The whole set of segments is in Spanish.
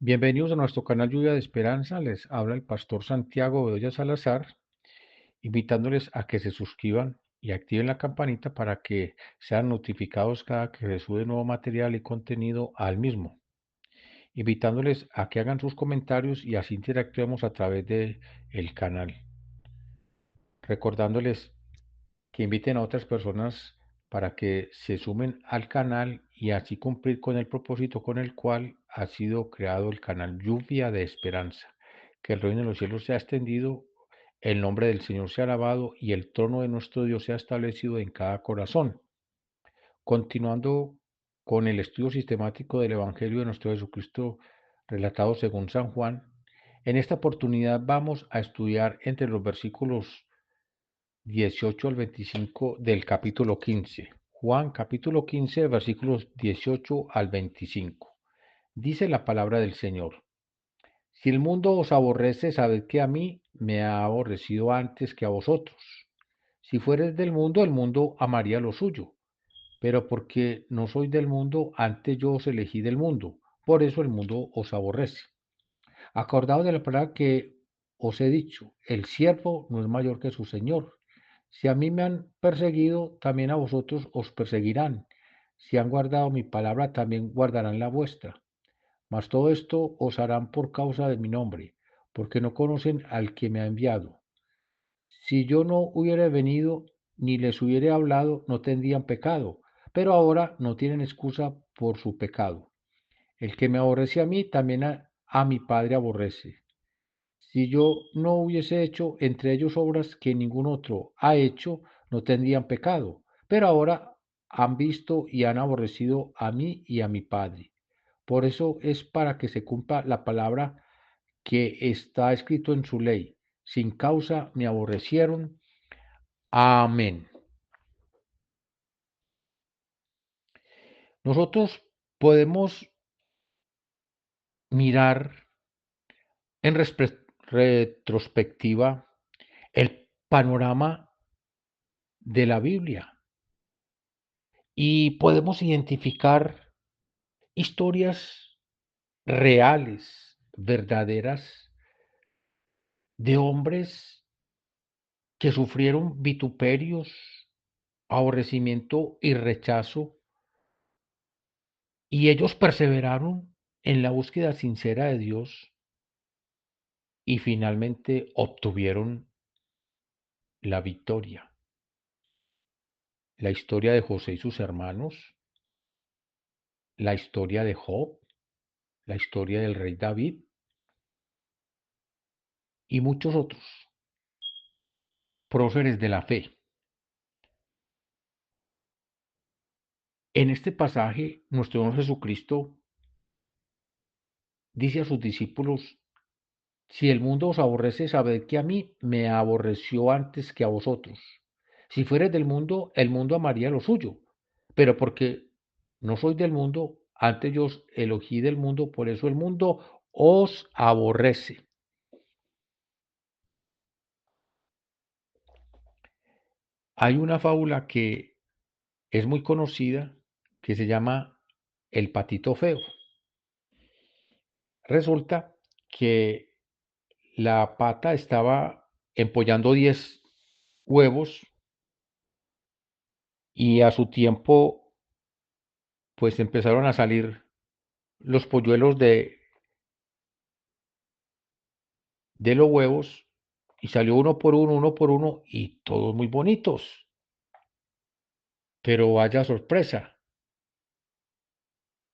Bienvenidos a nuestro canal Lluvia de Esperanza. Les habla el pastor Santiago Bedoya Salazar, invitándoles a que se suscriban y activen la campanita para que sean notificados cada que se sube nuevo material y contenido al mismo. Invitándoles a que hagan sus comentarios y así interactuemos a través de el canal. Recordándoles que inviten a otras personas para que se sumen al canal y así cumplir con el propósito con el cual ha sido creado el canal Lluvia de Esperanza. Que el reino de los cielos sea extendido, el nombre del Señor sea alabado y el trono de nuestro Dios sea establecido en cada corazón. Continuando con el estudio sistemático del Evangelio de nuestro Jesucristo relatado según San Juan, en esta oportunidad vamos a estudiar entre los versículos 18 al 25 del capítulo 15. Juan capítulo 15, versículos 18 al 25. Dice la palabra del Señor. Si el mundo os aborrece, sabed que a mí me ha aborrecido antes que a vosotros. Si fueres del mundo, el mundo amaría lo suyo. Pero porque no soy del mundo, antes yo os elegí del mundo. Por eso el mundo os aborrece. Acordaos de la palabra que os he dicho, el siervo no es mayor que su señor. Si a mí me han perseguido, también a vosotros os perseguirán. Si han guardado mi palabra, también guardarán la vuestra. Mas todo esto os harán por causa de mi nombre, porque no conocen al que me ha enviado. Si yo no hubiera venido ni les hubiera hablado, no tendrían pecado, pero ahora no tienen excusa por su pecado. El que me aborrece a mí, también a mi Padre aborrece. Si yo no hubiese hecho entre ellos obras que ningún otro ha hecho, no tendrían pecado. Pero ahora han visto y han aborrecido a mí y a mi Padre. Por eso es para que se cumpla la palabra que está escrito en su ley. Sin causa me aborrecieron. Amén. Nosotros podemos mirar en retrospectiva el panorama de la Biblia y podemos identificar historias reales, verdaderas, de hombres que sufrieron vituperios, aborrecimiento y rechazo, y ellos perseveraron en la búsqueda sincera de Dios y finalmente obtuvieron la victoria. La historia de José y sus hermanos, la historia de Job, la historia del rey David y muchos otros próceres de la fe. En este pasaje, nuestro Señor Jesucristo dice a sus discípulos: si el mundo os aborrece, sabed que a mí me aborreció antes que a vosotros. Si fueres del mundo, el mundo amaría lo suyo. Pero porque no soy del mundo, antes yo os elegí del mundo, por eso el mundo os aborrece. Hay una fábula que es muy conocida que se llama El patito feo. Resulta que la pata estaba empollando 10 huevos y a su tiempo pues empezaron a salir los polluelos de los huevos y salió uno por uno y todos muy bonitos. Pero vaya sorpresa,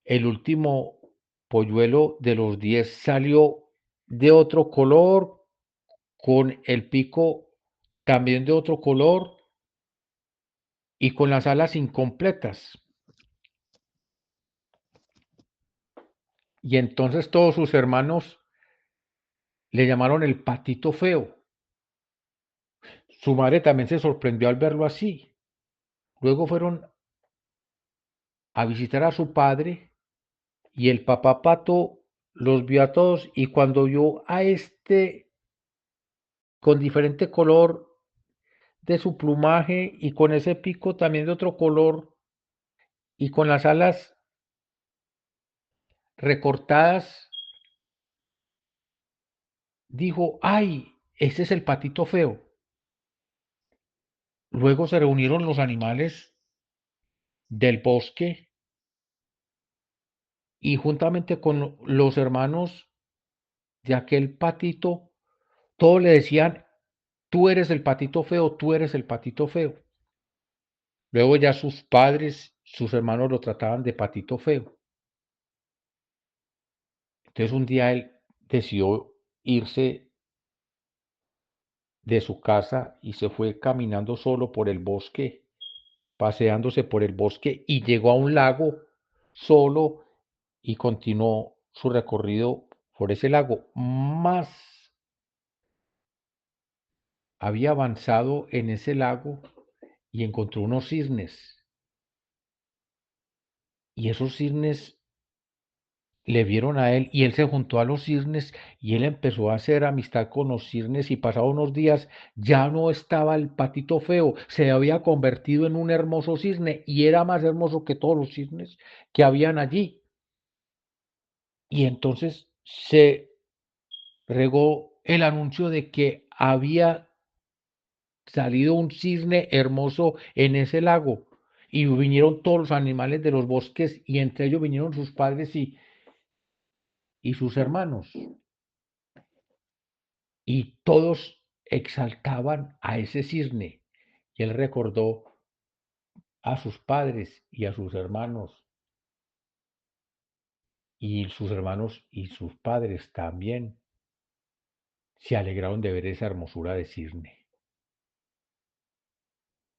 el último polluelo de los 10 salió de otro color, con el pico también de otro color y con las alas incompletas. Y entonces todos sus hermanos le llamaron el patito feo. Su madre también se sorprendió al verlo así. Luego fueron a visitar a su padre y el papá pato los vio a todos y cuando vio a este con diferente color de su plumaje y con ese pico también de otro color y con las alas recortadas, dijo, ay, ese es el patito feo. Luego se reunieron los animales del bosque y juntamente con los hermanos de aquel patito, todos le decían, tú eres el patito feo, tú eres el patito feo. Luego ya sus padres, sus hermanos lo trataban de patito feo. Entonces un día él decidió irse de su casa y se fue caminando solo por el bosque, paseándose por el bosque y llegó a un lago solo y continuó su recorrido por ese lago. Más había avanzado en ese lago y encontró unos cisnes. Y esos cisnes le vieron a él y él se juntó a los cisnes y él empezó a hacer amistad con los cisnes y pasados unos días ya no estaba el patito feo, se había convertido en un hermoso cisne y era más hermoso que todos los cisnes que habían allí. Y entonces se regó el anuncio de que había salido un cisne hermoso en ese lago. Y vinieron todos los animales de los bosques y entre ellos vinieron sus padres y sus hermanos. Y todos exaltaban a ese cisne. Y él recordó a sus padres y a sus hermanos. Y sus hermanos y sus padres también se alegraron de ver esa hermosura de cisne.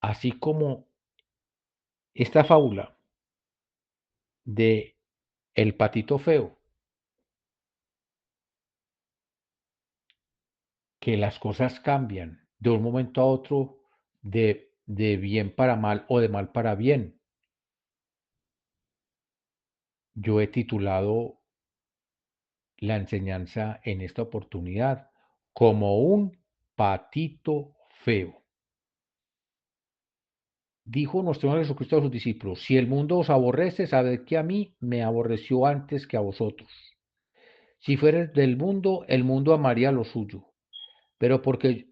Así como esta fábula de el patito feo, que las cosas cambian de un momento a otro de bien para mal o de mal para bien. Yo he titulado la enseñanza en esta oportunidad como un patito feo. Dijo nuestro Señor Jesucristo a sus discípulos, si el mundo os aborrece, sabed que a mí me aborreció antes que a vosotros. Si fueres del mundo, el mundo amaría lo suyo. Pero porque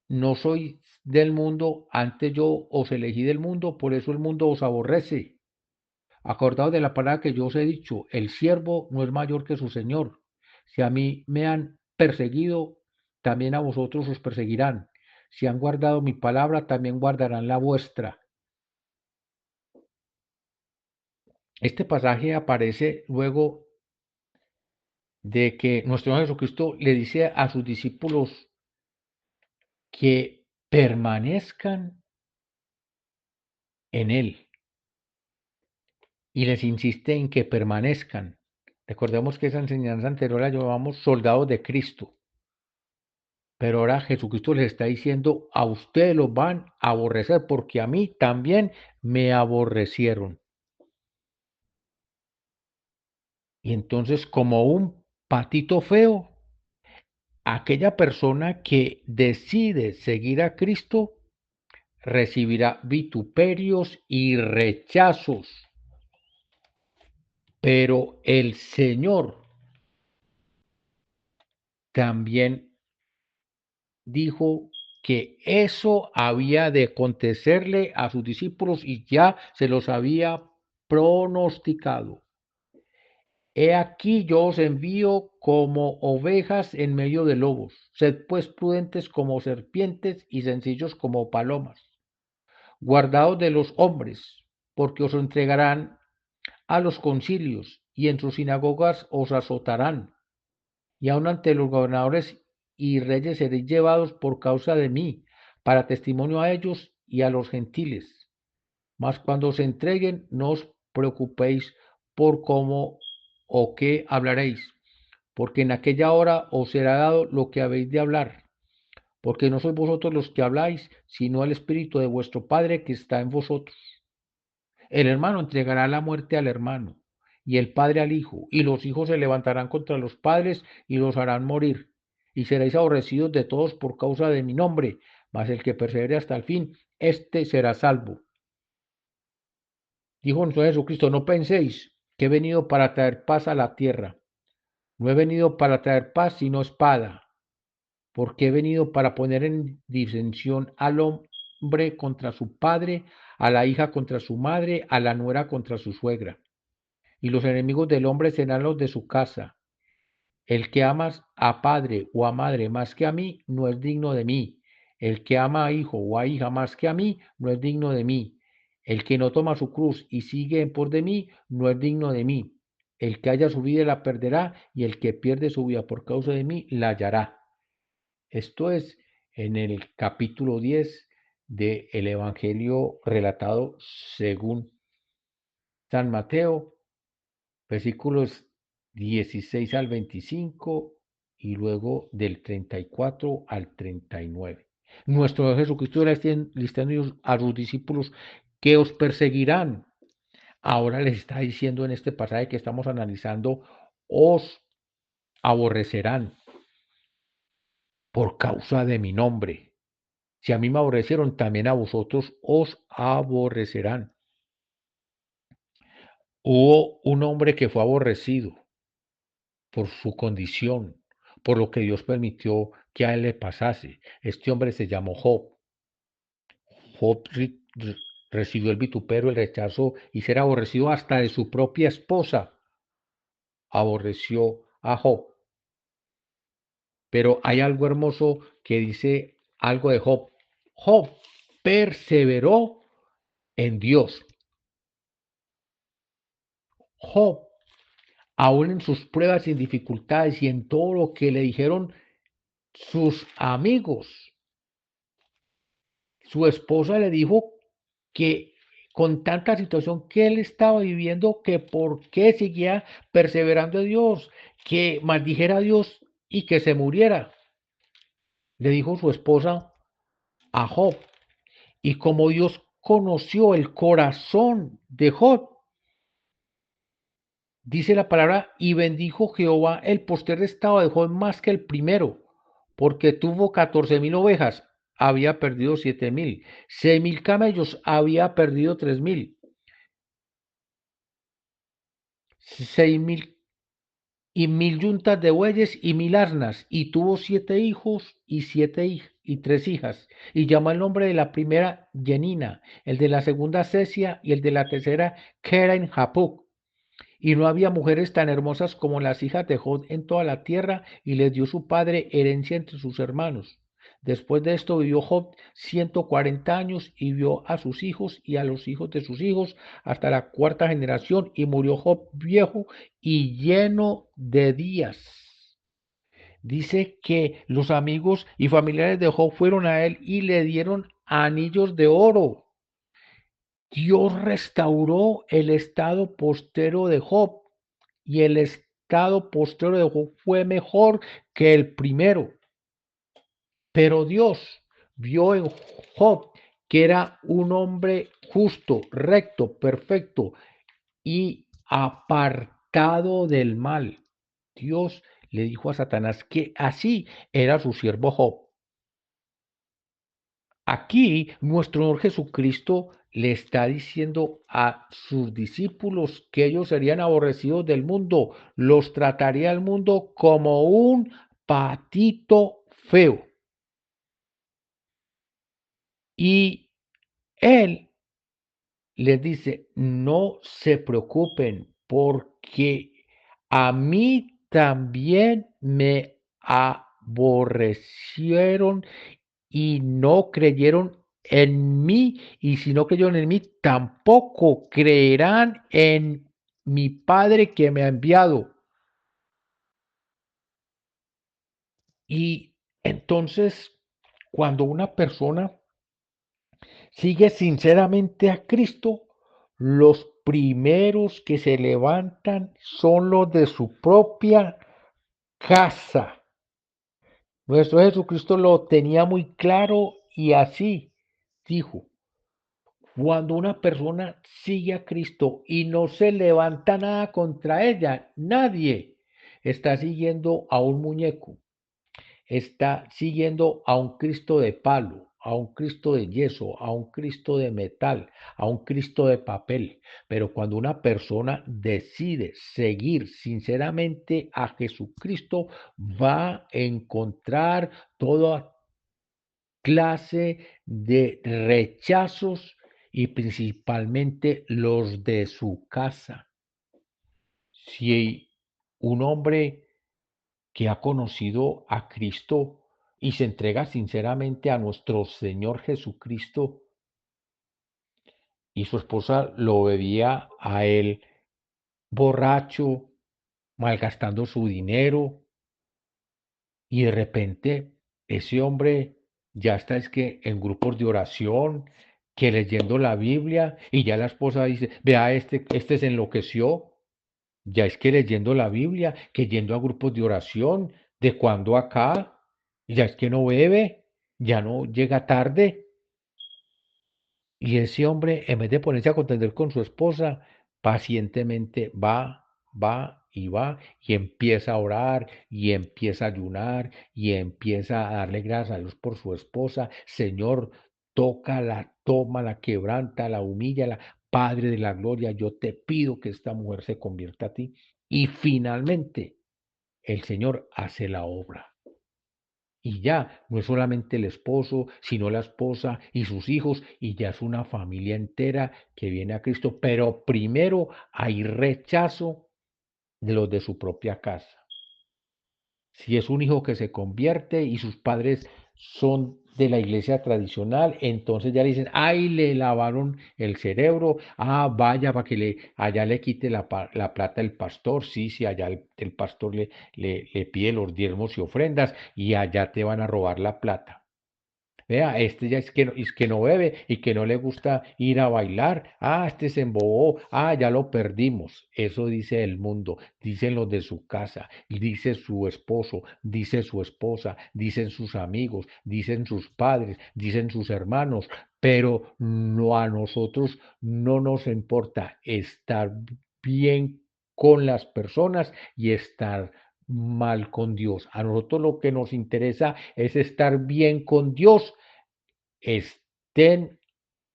no soy del mundo, antes yo os elegí del mundo, por eso el mundo os aborrece. Acordaos de la palabra que yo os he dicho, el siervo no es mayor que su señor. Si a mí me han perseguido, también a vosotros os perseguirán. Si han guardado mi palabra, también guardarán la vuestra. Este pasaje aparece luego de que nuestro Señor Jesucristo le dice a sus discípulos que permanezcan en Él y les insiste en que permanezcan. Recordemos que esa enseñanza anterior la llamamos soldados de Cristo. Pero ahora Jesucristo les está diciendo, a ustedes los van a aborrecer porque a mí también me aborrecieron. Y entonces, como un patito feo, aquella persona que decide seguir a Cristo recibirá vituperios y rechazos. Pero el Señor también dijo que eso había de acontecerle a sus discípulos y ya se los había pronosticado. He aquí yo os envío como ovejas en medio de lobos. Sed pues prudentes como serpientes y sencillos como palomas. Guardaos de los hombres, porque os entregarán a los concilios y en sus sinagogas os azotarán. Y aun ante los gobernadores y reyes seréis llevados por causa de mí, para testimonio a ellos y a los gentiles. Mas cuando os entreguen, no os preocupéis por cómo o qué hablaréis, porque en aquella hora os será dado lo que habéis de hablar, porque no sois vosotros los que habláis, sino el Espíritu de vuestro Padre que está en vosotros. El hermano entregará la muerte al hermano, y el padre al hijo, y los hijos se levantarán contra los padres y los harán morir, y seréis aborrecidos de todos por causa de mi nombre, mas el que persevere hasta el fin, éste será salvo. Dijo entonces Jesucristo, no penséis que he venido para traer paz a la tierra. No he venido para traer paz, sino espada. porque he venido para poner en disensión al hombre contra su padre, a la hija contra su madre, a la nuera contra su suegra. Y los enemigos del hombre serán los de su casa. El que ama a padre o a madre más que a mí, no es digno de mí. El que ama a hijo o a hija más que a mí, no es digno de mí. El que no toma su cruz y sigue en pos de mí, no es digno de mí. El que haya su vida la perderá, y el que pierde su vida por causa de mí, la hallará. Esto es en el capítulo 10 del Evangelio relatado según San Mateo, versículos 16 al 25 y luego del 34 al 39. Nuestro Señor Jesucristo le está listando a sus discípulos que os perseguirán. Ahora les está diciendo en este pasaje que estamos analizando, os aborrecerán por causa de mi nombre. Si a mí me aborrecieron, también a vosotros os aborrecerán. Hubo un hombre que fue aborrecido por su condición, por lo que Dios permitió que a él le pasase. Este hombre se llamó Job. Job recibió el vituperio, el rechazo y ser aborrecido hasta de su propia esposa. Aborreció a Job. Pero hay algo hermoso que dice algo de Job. Job perseveró en Dios. Job, aún en sus pruebas y dificultades y en todo lo que le dijeron sus amigos, su esposa le dijo que con tanta situación que él estaba viviendo, que por qué seguía perseverando en Dios, que maldijera a Dios y que se muriera. Le dijo su esposa a Job. Y como Dios conoció el corazón de Job, dice la palabra, y bendijo Jehová el postrer estado de Job más que el primero, porque tuvo 14,000 ovejas, había perdido 7,000, 6,000 camellos, había perdido 3,000, 6,000 y 1,000 yuntas de bueyes y 1,000 asnas, y tuvo 7 hijos y 3 hijas, y llamó el nombre de la primera Yenina, el de la segunda Cesia, y el de la tercera Keren Japuc. Y no había mujeres tan hermosas como las hijas de Job en toda la tierra, y les dio su padre herencia entre sus hermanos. Después de esto vivió Job 140 años y vio a sus hijos y a los hijos de sus hijos hasta la cuarta generación, y murió Job viejo y lleno de días. Dice que los amigos y familiares de Job fueron a él y le dieron anillos de oro. Dios restauró el estado postero de Job, y el estado postrero de Job fue mejor que el primero. Pero Dios vio en Job que era un hombre justo, recto, perfecto y apartado del mal. Dios le dijo a Satanás que así era su siervo Job. Aquí nuestro Señor Jesucristo le está diciendo a sus discípulos que ellos serían aborrecidos del mundo, los trataría el mundo como un patito feo. Y Él les dice, no se preocupen porque a mí también me aborrecieron y no creyeron en mí, y si no creyeron en mí, tampoco creerán en mi Padre que me ha enviado. Y entonces, cuando una persona sigue sinceramente a Cristo, los primeros que se levantan son los de su propia casa. Nuestro Jesucristo lo tenía muy claro y así dijo. Cuando una persona sigue a Cristo y no se levanta nada contra ella, nadie está siguiendo a un muñeco, está siguiendo a un Cristo de palo, a un Cristo de yeso, a un Cristo de metal, a un Cristo de papel. Pero cuando una persona decide seguir sinceramente a Jesucristo, va a encontrar toda clase de rechazos y principalmente los de su casa. Si un hombre que ha conocido a Cristo y se entrega sinceramente a nuestro Señor Jesucristo y su esposa lo veía a él borracho, malgastando su dinero y de repente ese hombre ya está es que en grupos de oración, que leyendo la Biblia y ya la esposa dice, vea, este se enloqueció, ya es que leyendo la Biblia, que yendo a grupos de oración, de cuando acá, ya es que no bebe, ya no llega tarde. Y ese hombre, en vez de ponerse a contender con su esposa, pacientemente va y empieza a orar y empieza a ayunar y empieza a darle gracias a Dios por su esposa. Señor, tócala, tómala, quebrántala, humíllala. Padre de la gloria, yo te pido que esta mujer se convierta a ti. Y finalmente el Señor hace la obra. Y ya, no es solamente el esposo, sino la esposa y sus hijos, y ya es una familia entera que viene a Cristo. Pero primero hay rechazo de los de su propia casa. Si es un hijo que se convierte y sus padres son de la iglesia tradicional, entonces ya le dicen, ay, le lavaron el cerebro, vaya para que allá le quite la plata el pastor, sí, sí, allá el pastor le pide los diezmos y ofrendas y allá te van a robar la plata. Vea, este ya es que no bebe y que no le gusta ir a bailar. Este se embobó. Ya lo perdimos. Eso dice el mundo, dicen los de su casa, dice su esposo, dice su esposa, dicen sus amigos, dicen sus padres, dicen sus hermanos, pero no a nosotros no nos importa estar bien con las personas y estar mal con Dios. A nosotros lo que nos interesa es estar bien con Dios, estén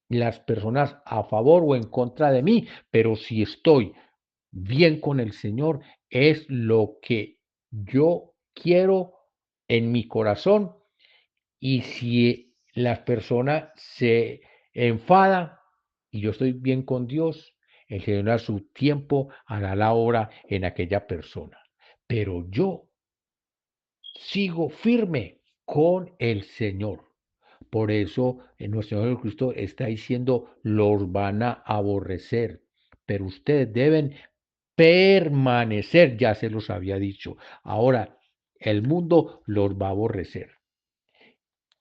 las personas a favor o en contra de mí, pero si estoy bien con el Señor, es lo que yo quiero en mi corazón. Y si la persona se enfada y yo estoy bien con Dios, el Señor a su tiempo hará la obra en aquella persona. Pero yo sigo firme con el Señor. Por eso nuestro Señor Jesucristo está diciendo, los van a aborrecer, pero ustedes deben permanecer, ya se los había dicho. Ahora, el mundo los va a aborrecer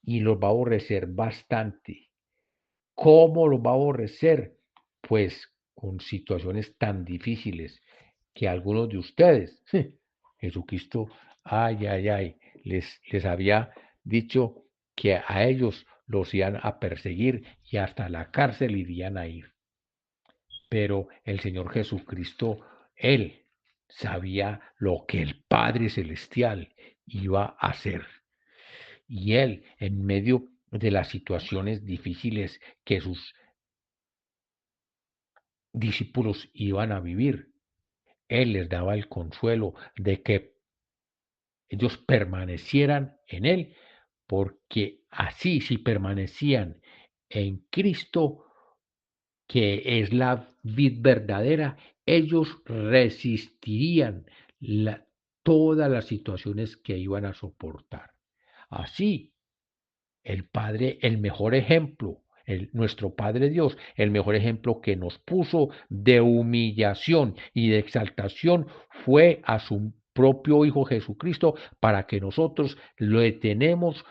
y los va a aborrecer bastante. ¿Cómo los va a aborrecer? Pues con situaciones tan difíciles que algunos de ustedes, Jesucristo, les había dicho que a ellos los iban a perseguir y hasta la cárcel irían a ir. Pero el Señor Jesucristo, Él sabía lo que el Padre Celestial iba a hacer. Y Él, en medio de las situaciones difíciles que sus discípulos iban a vivir, Él les daba el consuelo de que ellos permanecieran en Él, porque así si permanecían en Cristo, que es la vid verdadera, ellos resistirían todas las situaciones que iban a soportar. Así, el Padre, el mejor ejemplo, nuestro Padre Dios, el mejor ejemplo que nos puso de humillación y de exaltación fue a su propio Hijo Jesucristo, para que nosotros lo tenemos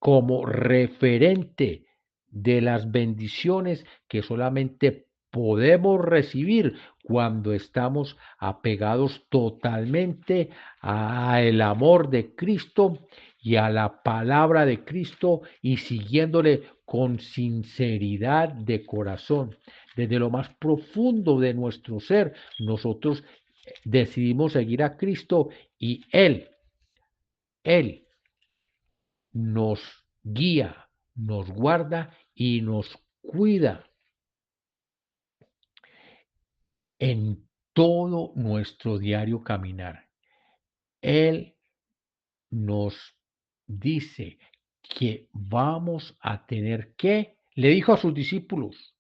como referente de las bendiciones que solamente podemos recibir cuando estamos apegados totalmente al amor de Cristo y a la palabra de Cristo y siguiéndole con sinceridad de corazón. Desde lo más profundo de nuestro ser, nosotros decidimos seguir a Cristo y Él nos guía, nos guarda y nos cuida en todo nuestro diario caminar. Él nos dice que vamos a tener que, le dijo a sus discípulos,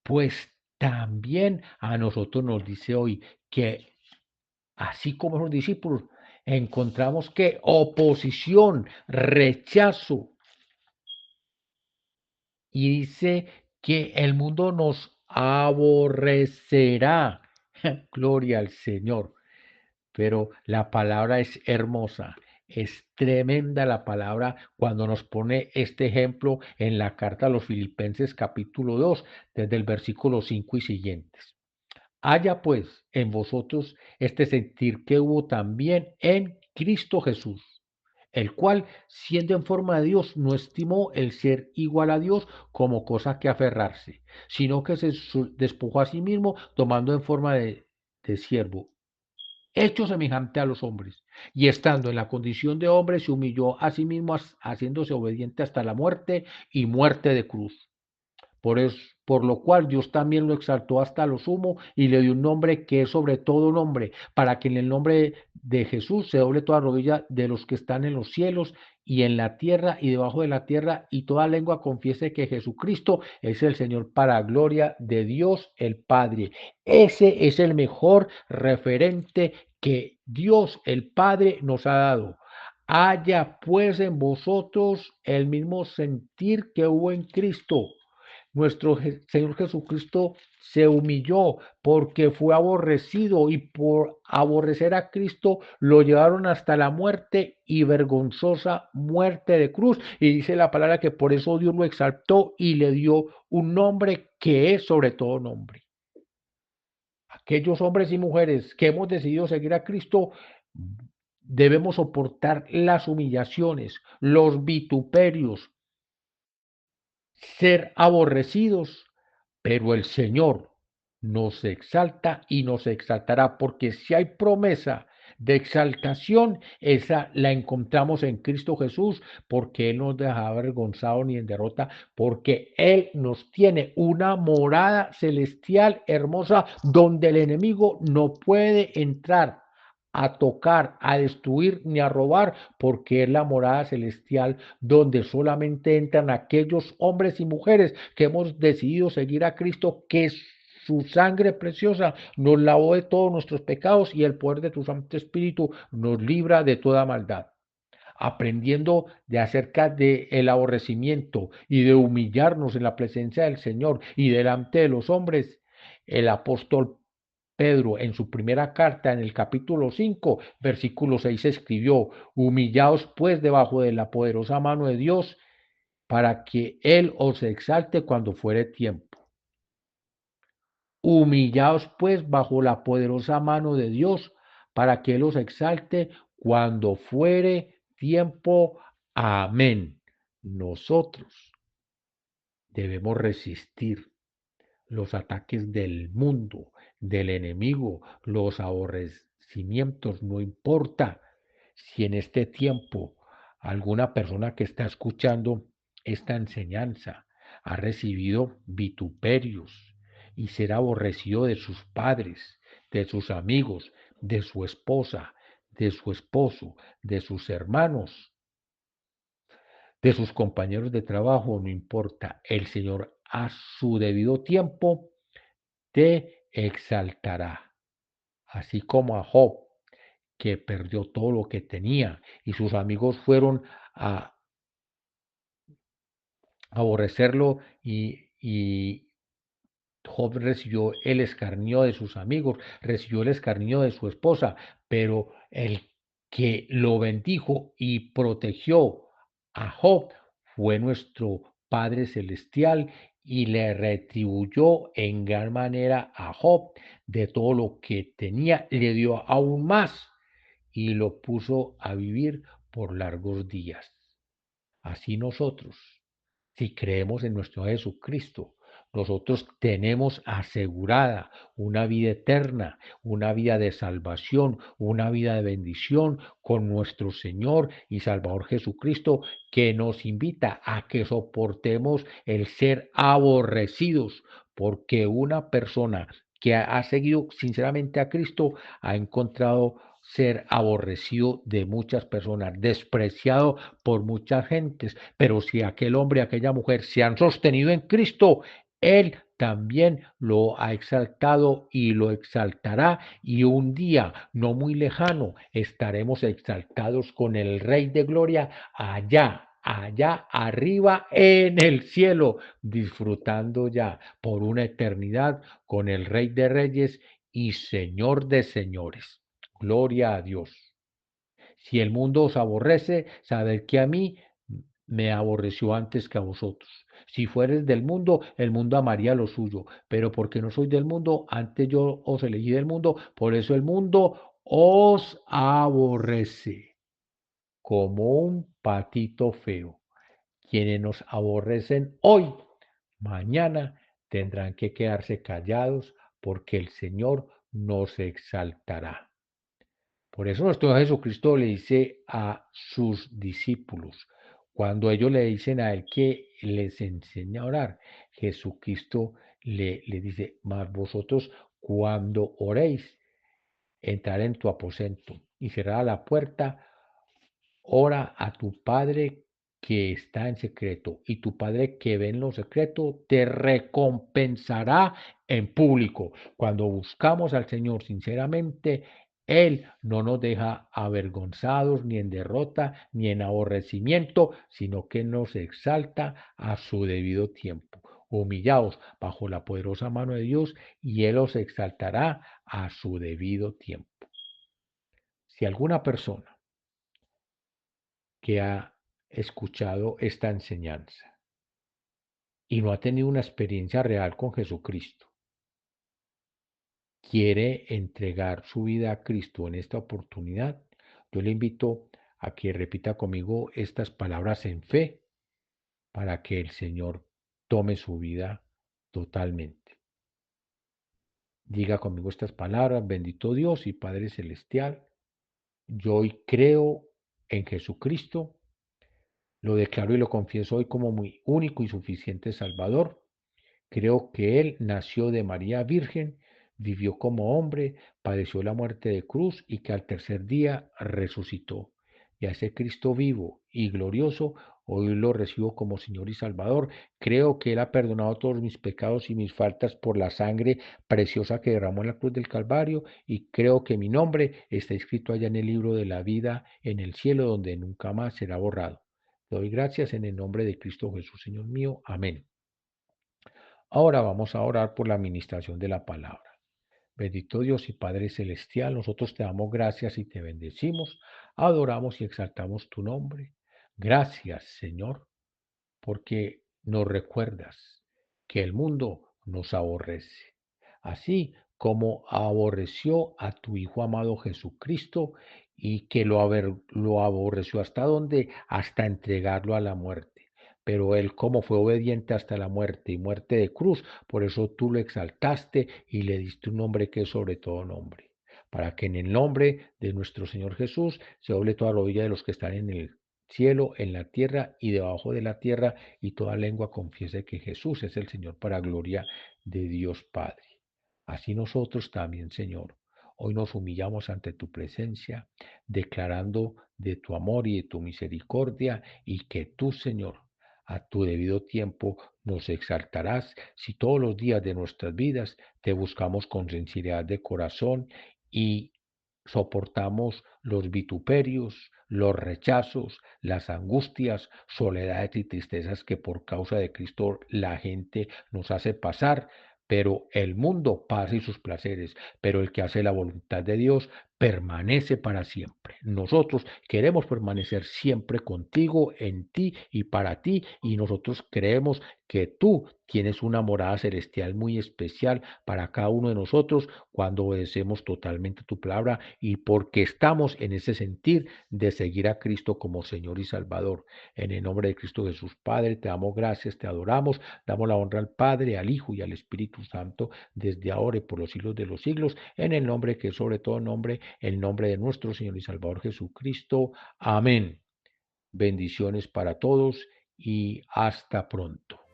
pues también a nosotros nos dice hoy que así como los discípulos encontramos que oposición, rechazo, y dice que el mundo nos aborrecerá. Gloria al Señor. Pero la palabra es hermosa, es tremenda la palabra cuando nos pone este ejemplo en la carta a los Filipenses capítulo 2, desde el versículo 5 y siguientes. Haya pues en vosotros este sentir que hubo también en Cristo Jesús, el cual, siendo en forma de Dios, no estimó el ser igual a Dios como cosa que aferrarse, sino que se despojó a sí mismo, tomando en forma de siervo, hecho semejante a los hombres, y estando en la condición de hombre, se humilló a sí mismo, haciéndose obediente hasta la muerte y muerte de cruz. Por eso, por lo cual Dios también lo exaltó hasta lo sumo y le dio un nombre que es sobre todo nombre, para que en el nombre de Jesús se doble toda rodilla de los que están en los cielos y en la tierra y debajo de la tierra, y toda lengua confiese que Jesucristo es el Señor, para gloria de Dios el Padre. Ese es el mejor referente que Dios el Padre nos ha dado. Haya pues en vosotros el mismo sentir que hubo en Cristo. Nuestro Señor Jesucristo se humilló porque fue aborrecido, y por aborrecer a Cristo lo llevaron hasta la muerte y vergonzosa muerte de cruz. Y dice la palabra que por eso Dios lo exaltó y le dio un nombre que es sobre todo nombre. Aquellos hombres y mujeres que hemos decidido seguir a Cristo debemos soportar las humillaciones, los vituperios, ser aborrecidos, pero el Señor nos exalta y nos exaltará, porque si hay promesa de exaltación, esa la encontramos en Cristo Jesús, porque Él no nos deja avergonzado ni en derrota, porque Él nos tiene una morada celestial hermosa donde el enemigo no puede entrar a tocar, a destruir ni a robar, porque es la morada celestial donde solamente entran aquellos hombres y mujeres que hemos decidido seguir a Cristo, que su sangre preciosa nos lavó de todos nuestros pecados y el poder de tu Santo Espíritu nos libra de toda maldad. Aprendiendo de acerca del aborrecimiento y de humillarnos en la presencia del Señor y delante de los hombres, el apóstol Pedro en su primera carta, en el capítulo 5, versículo 6, escribió: humillaos pues debajo de la poderosa mano de Dios, para que Él os exalte cuando fuere tiempo. Humillaos pues bajo la poderosa mano de Dios, para que Él os exalte cuando fuere tiempo. Amén. Nosotros debemos resistir los ataques del mundo, del enemigo, los aborrecimientos, no importa si en este tiempo alguna persona que está escuchando esta enseñanza ha recibido vituperios y será aborrecido de sus padres, de sus amigos, de su esposa, de su esposo, de sus hermanos, de sus compañeros de trabajo, no importa. El Señor a su debido tiempo te exaltará, así como a Job, que perdió todo lo que tenía y sus amigos fueron a aborrecerlo, y Job recibió el escarnio de sus amigos, recibió el escarnio de su esposa, pero el que lo bendijo y protegió a Job fue nuestro Padre Celestial, y le retribuyó en gran manera a Job de todo lo que tenía, le dio aún más y lo puso a vivir por largos días. Así nosotros, si creemos en nuestro Jesucristo, nosotros tenemos asegurada una vida eterna, una vida de salvación, una vida de bendición con nuestro Señor y Salvador Jesucristo, que nos invita a que soportemos el ser aborrecidos, porque una persona que ha seguido sinceramente a Cristo ha encontrado ser aborrecido de muchas personas, despreciado por muchas gentes, pero si aquel hombre, aquella mujer se han sostenido en Cristo, Él también lo ha exaltado y lo exaltará, y un día no muy lejano estaremos exaltados con el Rey de Gloria allá arriba en el cielo, disfrutando ya por una eternidad con el Rey de Reyes y Señor de Señores. Gloria a Dios. Si el mundo os aborrece, sabed que a mí me aborreció antes que a vosotros. Si fueres del mundo, el mundo amaría lo suyo, pero porque no soy del mundo, antes yo os elegí del mundo, por eso el mundo os aborrece como un patito feo. Quienes nos aborrecen hoy, mañana tendrán que quedarse callados porque el Señor nos exaltará. Por eso nuestro Jesucristo le dice a sus discípulos, cuando ellos le dicen a él que les enseña a orar, Jesucristo le dice, mas vosotros cuando oréis, entrar en tu aposento y cerrar la puerta, ora a tu Padre que está en secreto, y tu Padre que ve en lo secreto te recompensará en público. Cuando buscamos al Señor sinceramente, Él no nos deja avergonzados ni en derrota ni en aborrecimiento, sino que nos exalta a su debido tiempo. Humillaos bajo la poderosa mano de Dios y Él os exaltará a su debido tiempo. Si alguna persona que ha escuchado esta enseñanza y no ha tenido una experiencia real con Jesucristo, quiere entregar su vida a Cristo en esta oportunidad, yo le invito a que repita conmigo estas palabras en fe para que el Señor tome su vida totalmente. Diga conmigo estas palabras: bendito Dios y Padre Celestial, yo hoy creo en Jesucristo, lo declaro y lo confieso hoy como mi único y suficiente Salvador. Creo que Él nació de María Virgen, vivió como hombre, padeció la muerte de cruz y que al tercer día resucitó. Y a ese Cristo vivo y glorioso, hoy lo recibo como Señor y Salvador. Creo que Él ha perdonado todos mis pecados y mis faltas por la sangre preciosa que derramó en la cruz del Calvario, y creo que mi nombre está escrito allá en el libro de la vida en el cielo, donde nunca más será borrado. Doy gracias en el nombre de Cristo Jesús, Señor mío. Amén. Ahora vamos a orar por la administración de la palabra. Bendito Dios y Padre Celestial, nosotros te damos gracias y te bendecimos, adoramos y exaltamos tu nombre. Gracias, Señor, porque nos recuerdas que el mundo nos aborrece, así como aborreció a tu Hijo amado Jesucristo, y que lo aborreció hasta dónde, hasta entregarlo a la muerte. Pero él, como fue obediente hasta la muerte y muerte de cruz, por eso tú lo exaltaste y le diste un nombre que es sobre todo nombre, para que en el nombre de nuestro Señor Jesús se doble toda rodilla de los que están en el cielo, en la tierra y debajo de la tierra, y toda lengua confiese que Jesús es el Señor, para gloria de Dios Padre. Así nosotros también, Señor, hoy nos humillamos ante tu presencia, declarando de tu amor y de tu misericordia, y que tú, Señor, a tu debido tiempo nos exaltarás si todos los días de nuestras vidas te buscamos con sinceridad de corazón y soportamos los vituperios, los rechazos, las angustias, soledades y tristezas que por causa de Cristo la gente nos hace pasar. Pero el mundo pasa y sus placeres, pero el que hace la voluntad de Dios permanece para siempre. Nosotros queremos permanecer siempre contigo, en ti y para ti, y nosotros creemos que tú tienes una morada celestial muy especial para cada uno de nosotros cuando obedecemos totalmente tu palabra y porque estamos en ese sentir de seguir a Cristo como Señor y Salvador. En el nombre de Cristo Jesús, Padre, te damos gracias, te adoramos, damos la honra al Padre, al Hijo y al Espíritu Santo desde ahora y por los siglos de los siglos, en el nombre que es sobre todo nombre, el nombre de nuestro Señor y Salvador Jesucristo. Amén. Bendiciones para todos y hasta pronto.